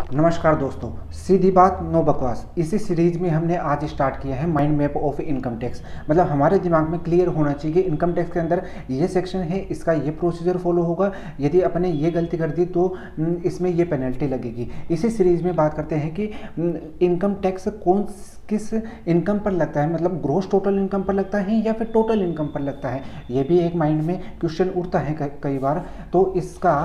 नमस्कार दोस्तों, सीधी बात नो बकवास। इसी सीरीज में हमने आज स्टार्ट किया है mind map of income tax. मतलब हमारे दिमाग में क्लियर होना चाहिए कि इनकम टैक्स के अंदर ये सेक्शन है, इसका ये प्रोसीजर फॉलो होगा, यदि अपने ये गलती कर दी तो इसमें ये पेनल्टी लगेगी। इसी सीरीज में बात करते हैं कि इनकम टैक्स किस इनकम पर लगता है, मतलब ग्रोस टोटल इनकम पर लगता है या फिर टोटल इनकम पर लगता है। ये भी एक माइंड में क्वेश्चन उठता है कई बार। तो इसका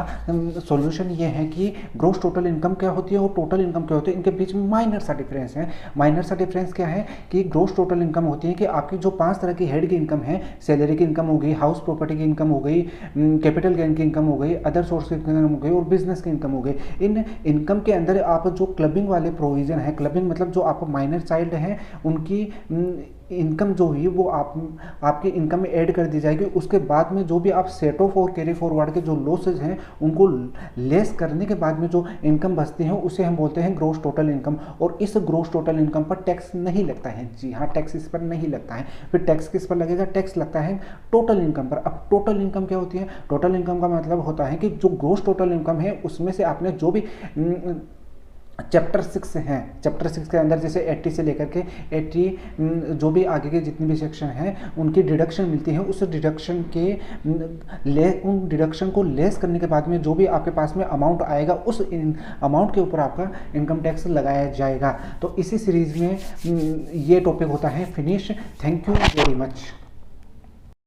सॉल्यूशन ये है कि ग्रोस टोटल इनकम क्या होती है और टोटल इनकम क्या होती है, इनके बीच में माइनर सा डिफरेंस है। माइनर सा डिफरेंस क्या है कि ग्रोस टोटल इनकम होती है कि आपकी जो 5 तरह की हेड की इनकम है, सैलरी की इनकम हो गई, हाउस प्रॉपर्टी की इनकम हो गई, कैपिटल गेन की इनकम हो गई, अदर सोर्स की इनकम हो गई और बिजनेस की इनकम हो गई। इन इनकम के अंदर आप जो क्लबिंग वाले प्रोविजन है, क्लबिंग मतलब जो आप माइनर चाइल्ड हैं उनकी इनकम जो हुई वो आपकी इनकम में ऐड कर दी जाएगी। उसके बाद में जो भी आप सेट ऑफ और कैरी फॉरवर्ड के जो लॉसेज हैं उनको लेस करने के बाद में जो इनकम बचती है उसे हम बोलते हैं ग्रोस टोटल इनकम। और इस ग्रोस टोटल इनकम पर टैक्स नहीं लगता है। जी हाँ, टैक्स इस पर नहीं लगता है। फिर टैक्स किस पर लगेगा? टैक्स लगता है टोटल इनकम पर। अब टोटल इनकम क्या होती है? टोटल इनकम का मतलब होता है कि जो ग्रोस टोटल इनकम है उसमें से आपने जो भी चैप्टर 6 हैं, चैप्टर 6 के अंदर जैसे 80 से लेकर के 80 जो भी आगे के जितने भी सेक्शन हैं उनकी डिडक्शन मिलती है। उस डिडक्शन के उन डिडक्शन को लेस करने के बाद में जो भी आपके पास में अमाउंट आएगा उस अमाउंट के ऊपर आपका इनकम टैक्स लगाया जाएगा। तो इसी सीरीज में ये टॉपिक होता है finish. Thank you very much.